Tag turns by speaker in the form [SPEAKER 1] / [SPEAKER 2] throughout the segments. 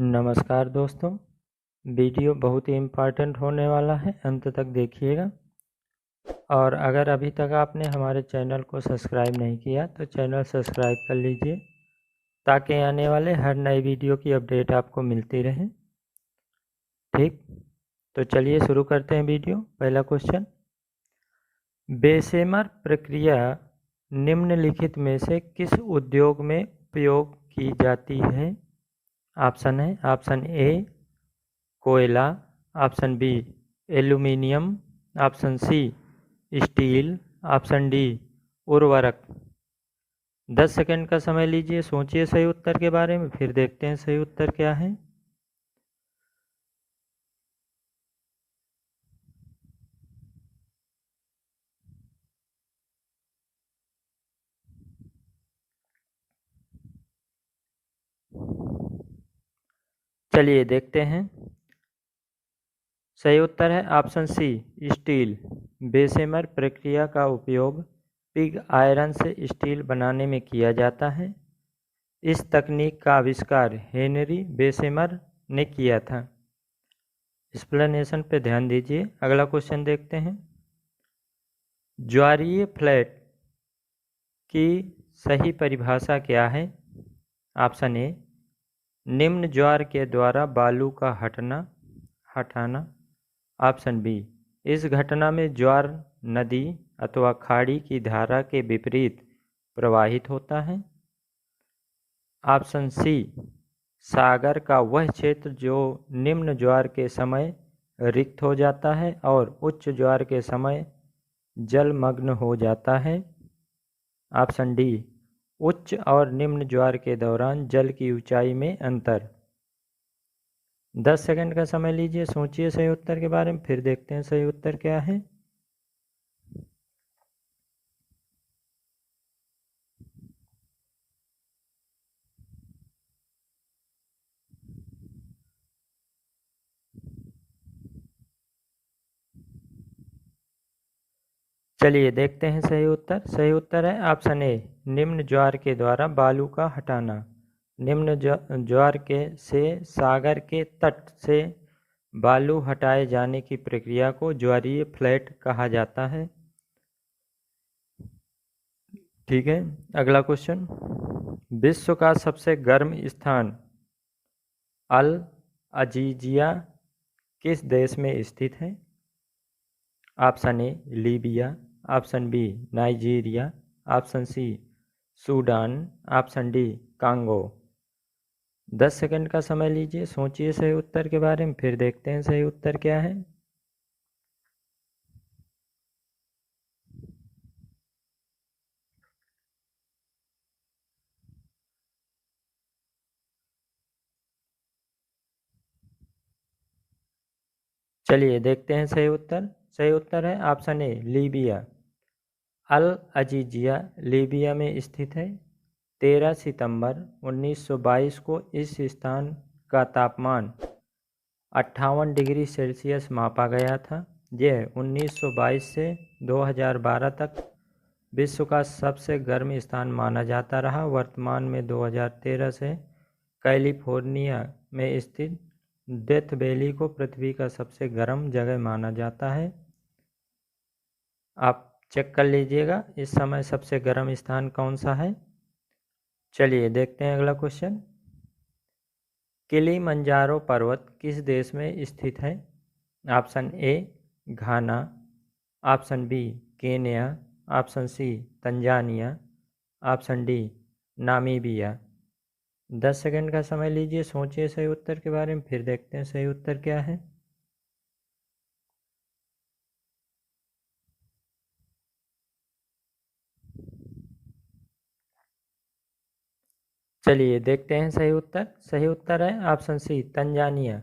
[SPEAKER 1] नमस्कार दोस्तों। वीडियो बहुत ही इम्पोर्टेंट होने वाला है, अंत तक देखिएगा। और अगर अभी तक आपने हमारे चैनल को सब्सक्राइब नहीं किया तो चैनल सब्सक्राइब कर लीजिए ताकि आने वाले हर नए वीडियो की अपडेट आपको मिलती रहे। ठीक, तो चलिए शुरू करते हैं वीडियो। पहला क्वेश्चन, बेशेमर प्रक्रिया निम्नलिखित में से किस उद्योग में उपयोग की जाती है? ऑप्शन है, ऑप्शन ए कोयला, option B aluminium, option C steel, option D उर्वरक। 10 सेकंड का समय लीजिए, सोचिए सही उत्तर के बारे में, फिर देखते हैं सही उत्तर क्या है। चलिए देखते हैं। सही उत्तर है ऑप्शन सी स्टील। बेशेमर प्रक्रिया का उपयोग पिग आयरन से स्टील बनाने में किया जाता है। इस तकनीक का आविष्कार हेनरी बेशेमर ने किया था। एक्सप्लेनेशन पे ध्यान दीजिए। अगला क्वेश्चन देखते हैं। ज्वारीय फ्लैट की सही परिभाषा क्या है? ऑप्शन ए निम्न ज्वार के द्वारा बालू का हटाना। ऑप्शन बी इस घटना में ज्वार नदी अथवा खाड़ी की धारा के विपरीत प्रवाहित होता है। ऑप्शन सी सागर का वह क्षेत्र जो निम्न ज्वार के समय रिक्त हो जाता है और उच्च ज्वार के समय जलमग्न हो जाता है। ऑप्शन डी उच्च और निम्न ज्वार के दौरान जल की ऊंचाई में अंतर। 10 सेकंड का समय लीजिए, सोचिए सही उत्तर के बारे में, फिर देखते हैं सही उत्तर क्या है। चलिए देखते हैं सही उत्तर। सही उत्तर है ऑप्शन ए निम्न ज्वार के द्वारा बालू का हटाना। निम्न ज्वार के से सागर के तट से बालू हटाए जाने की प्रक्रिया को ज्वारीय फ्लैट कहा जाता है। ठीक है, अगला क्वेश्चन। विश्व का सबसे गर्म स्थान अल अजीजिया किस देश में स्थित है? Option A Libya, option B Nigeria, option C Sudan, option D Congo. 10 second का समय लीजिए, सोचिए सही उत्तर के बारे में, फिर देखते हैं सही उत्तर क्या है। चलिए देखते हैं सही उत्तर। सही उत्तर है option A Libya. Al Aziziyah Libya में स्थित है। 13 सितंबर 1922 को इस स्थान का तापमान 58 डिग्री सेल्सियस मापा गया था। यह 1922 से 2012 तक विश्व का सबसे गर्म स्थान माना जाता रहा। वर्तमान में 2013 से कैलिफोर्निया में स्थित डेथ वैली को पृथ्वी का सबसे गर्म जगह माना जाता है। आप चेक कर लीजिएगा इस समय सबसे गर्म स्थान कौन सा है। चलिए देखते हैं अगला क्वेश्चन। किलिमंजारो पर्वत किस देश में स्थित है? Option A Ghana, option B Kenya, option C Tanzania, option D Namibia. 10 second का समय लीजिए, सोचिए सही उत्तर के बारे में, फिर देखते हैं सही उत्तर क्या है। चलिए देखते हैं सही उत्तर। सही उत्तर है option C Tanzania.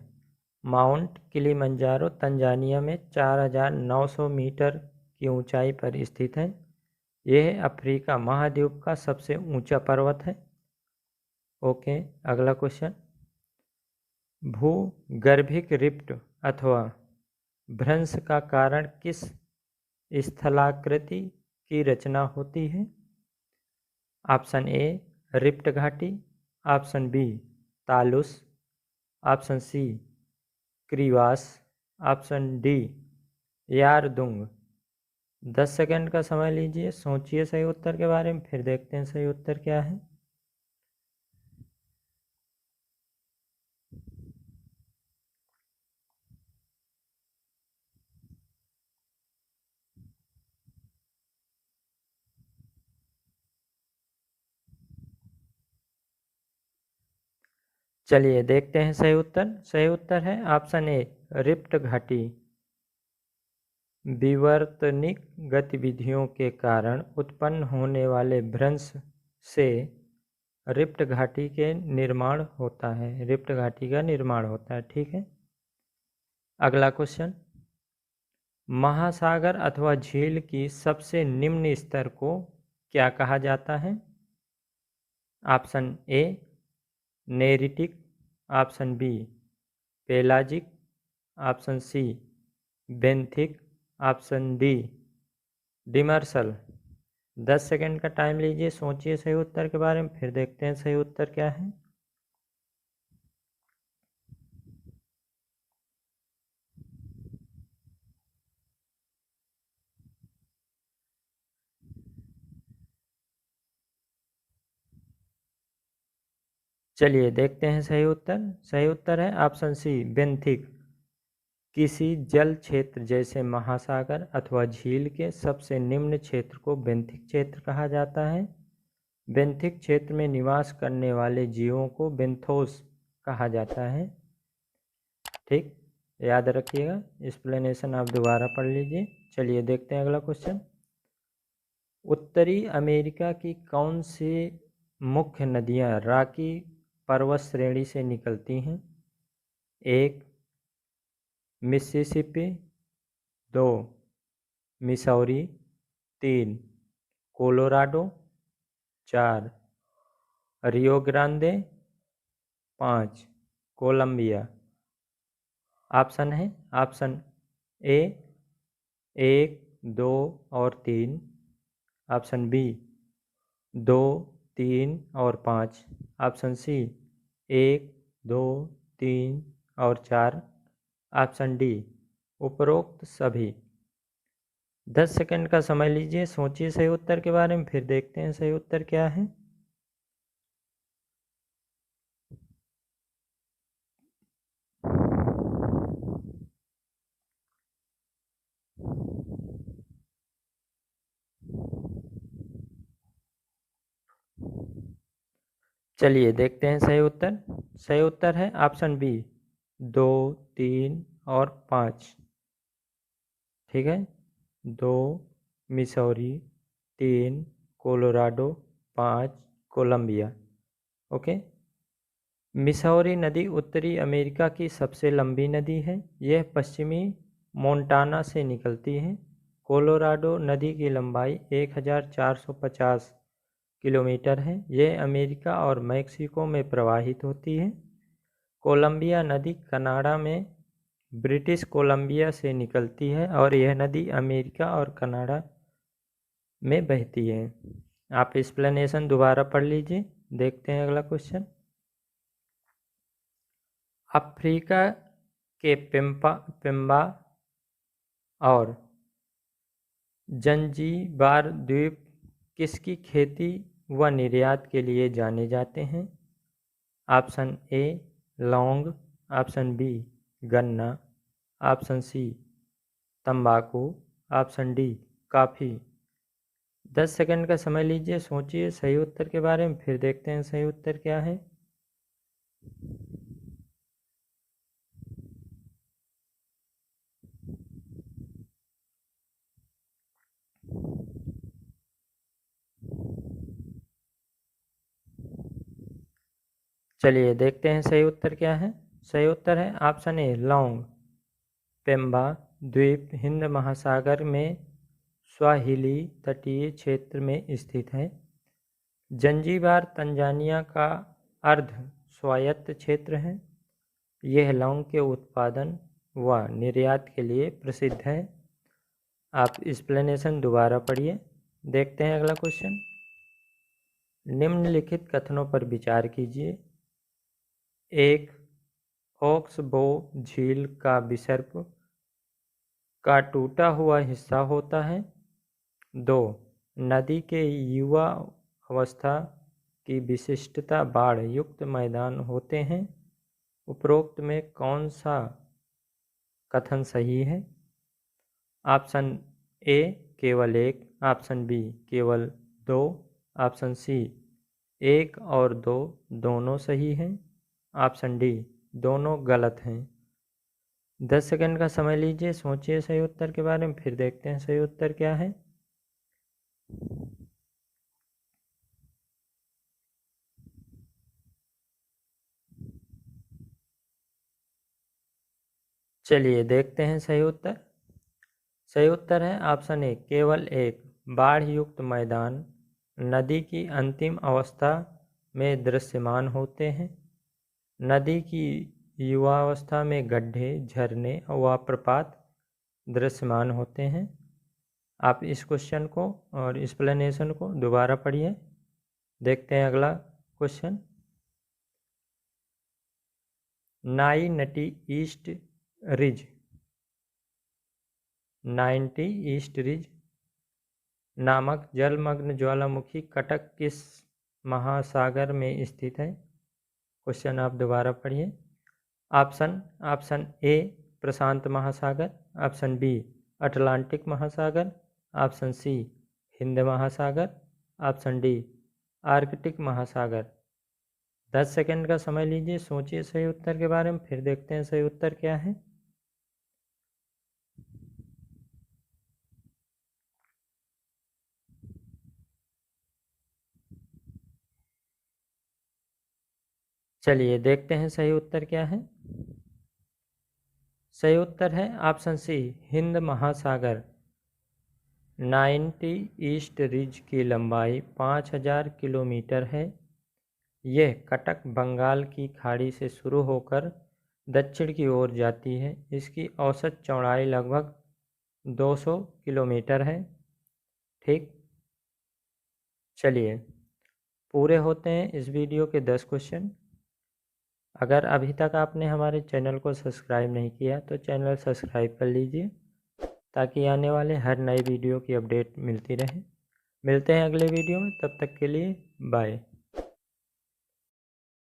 [SPEAKER 1] Mount Kilimanjaro Tanzania में 4900 मीटर की ऊंचाई पर स्थित है। यह अफ्रीका महाद्वीप का सबसे ऊंचा पर्वत है। ओके, अगला क्वेश्चन। भूगर्भिक रिफ्ट अथवा भ्रंश का कारण किस स्थलाकृति की रचना होती है? ऑप्शन ए रिफ्ट घाटी, option B talus, option C crevasse, option D yardang. 10 second का समय लीजिए, सोचिए सही उत्तर के बारे में, फिर देखते हैं सही उत्तर क्या है। चलिए देखते हैं सही उत्तर। सही उत्तर है ऑप्शन ए रिफ्ट घाटी। विवर्तनिक गतिविधियों के कारण उत्पन्न होने वाले भ्रंश से रिफ्ट घाटी के निर्माण होता है, रिफ्ट घाटी का निर्माण होता है। ठीक है, अगला क्वेश्चन। महासागर अथवा झील की सबसे निम्न स्तर को क्या कहा जाता है? Option A neritic, option B pelagic, option C benthic, option D demersal. 10 second का टाइम लीजिए, सोचिए सही उत्तर के बारे में, फिर देखते हैं सही उत्तर क्या है। चलिए देखते हैं सही उत्तर। सही उत्तर है ऑप्शन सी बेंथिक। किसी जल क्षेत्र जैसे महासागर अथवा झील के सबसे निम्न क्षेत्र को बेंथिक क्षेत्र कहा जाता है। बेंथिक क्षेत्र में निवास करने वाले जीवों को बेंथोस कहा जाता है। ठीक, याद रखिएगा, एक्सप्लेनेशन आप दोबारा पढ़ लीजिए। चलिए देखते हैं अगला क्वेश्चन। उत्तरी अमेरिका की कौन सी मुख्य नदियां रॉकी पर्वत श्रेणी से निकलती हैं? एक मिसिसिपी, दो मिसौरी, तीन कोलोराडो, चार रियो ग्रांडे, पाँच कोलंबिया। ऑप्शन है ऑप्शन ए एक, दो और तीन, ऑप्शन बी दो, तीन और पाँच, ऑप्शन सी एक, दो, तीन और चार, ऑप्शन डी उपरोक्त सभी। 10 सेकंड का समय लीजिए, सोचिए सही उत्तर के बारे में, फिर देखते हैं सही उत्तर क्या है। चलिए देखते हैं सही उत्तर। सही उत्तर है ऑप्शन बी दो, तीन और पाँच। ठीक है, दो मिसौरी, तीन कोलोराडो, पाँच कोलंबिया। ओके, मिसौरी नदी उत्तरी अमेरिका की सबसे लंबी नदी है। यह पश्चिमी मोंटाना से निकलती है। कोलोराडो नदी की लंबाई 1450 किलोमीटर है। यह अमेरिका और मैक्सिको में प्रवाहित होती है। कोलंबिया नदी कनाडा में ब्रिटिश कोलंबिया से निकलती है और यह नदी अमेरिका और कनाडा में बहती है। आप एक्सप्लेनेशन दोबारा पढ़ लीजिए। देखते हैं अगला क्वेश्चन। अफ्रीका के पेम्बा और जंजीबार द्वीप किसकी खेती व निर्यात के लिए जाने जाते हैं? ऑप्शन ए लौंग, ऑप्शन बी गन्ना, ऑप्शन सी तंबाकू, ऑप्शन डी कॉफ़ी। 10 सेकंड का समय लीजिए, सोचिए सही उत्तर के बारे में, फिर देखते हैं सही उत्तर क्या है। चलिए देखते हैं सही उत्तर क्या है। सही उत्तर है ऑप्शन ए लौंग। पेम्बा द्वीप हिंद महासागर में स्वाहिली तटीय क्षेत्र में स्थित है। जंजीबार तंजानिया का अर्ध स्वायत्त क्षेत्र है। यह लौंग के उत्पादन व निर्यात के लिए प्रसिद्ध है। आप एक्सप्लेनेशन दोबारा पढ़िए। देखते हैं अगला क्वेश्चन। निम्नलिखित कथनों पर विचार कीजिए। एक ऑक्सबो झील का विसर्प का टूटा हुआ हिस्सा होता है। 2. नदी के युवा अवस्था की विशिष्टता बाढ़ युक्त मैदान होते हैं। उपरोक्त में कौन सा कथन सही है? ऑप्शन ए केवल एक, ऑप्शन बी केवल दो, ऑप्शन सी एक और दो दोनों सही हैं, ऑप्शन डी दोनों गलत हैं। 10 सेकंड का समय लीजिए, सोचिए सही उत्तर के बारे में, फिर देखते हैं सही उत्तर क्या है। चलिए देखते हैं सही उत्तर। सही उत्तर है ऑप्शन ए केवल एक। बाढ़ युक्त मैदान नदी की अंतिम अवस्था में दृश्यमान होते हैं। नदी की युवावस्था में गड्ढे, झरने व प्रपात दृश्यमान होते हैं। आप इस क्वेश्चन को और एक्सप्लेनेशन को दोबारा पढ़िए। देखते हैं अगला क्वेश्चन। नाई नटी ईस्ट रिज 90 ईस्ट रिज नामक जलमग्न ज्वालामुखी कटक किस महासागर में स्थित है? क्वेश्चन आप दोबारा पढ़िए। ऑप्शन ए प्रशांत महासागर, ऑप्शन बी अटलांटिक महासागर, ऑप्शन सी हिंद महासागर, ऑप्शन डी आर्कटिक महासागर। 10 सेकंड का समय लीजिए, सोचिए सही उत्तर के बारे में, फिर देखते हैं सही उत्तर क्या है। चलिए देखते हैं सही उत्तर क्या है। सही उत्तर है ऑप्शन सी हिंद महासागर। 90 ईस्ट रिज की लंबाई 5000 किलोमीटर है। यह कटक बंगाल की खाड़ी से शुरू होकर दक्षिण की ओर जाती है। इसकी औसत चौड़ाई लगभग 200 किलोमीटर है। ठीक, चलिए पूरे होते हैं इस वीडियो के 10 क्वेश्चन। अगर अभी तक आपने हमारे चैनल को सब्सक्राइब नहीं किया तो चैनल सब्सक्राइब कर लीजिए ताकि आने वाले हर नए वीडियो की अपडेट मिलती रहे। मिलते हैं अगले वीडियो में, तब तक के लिए बाय।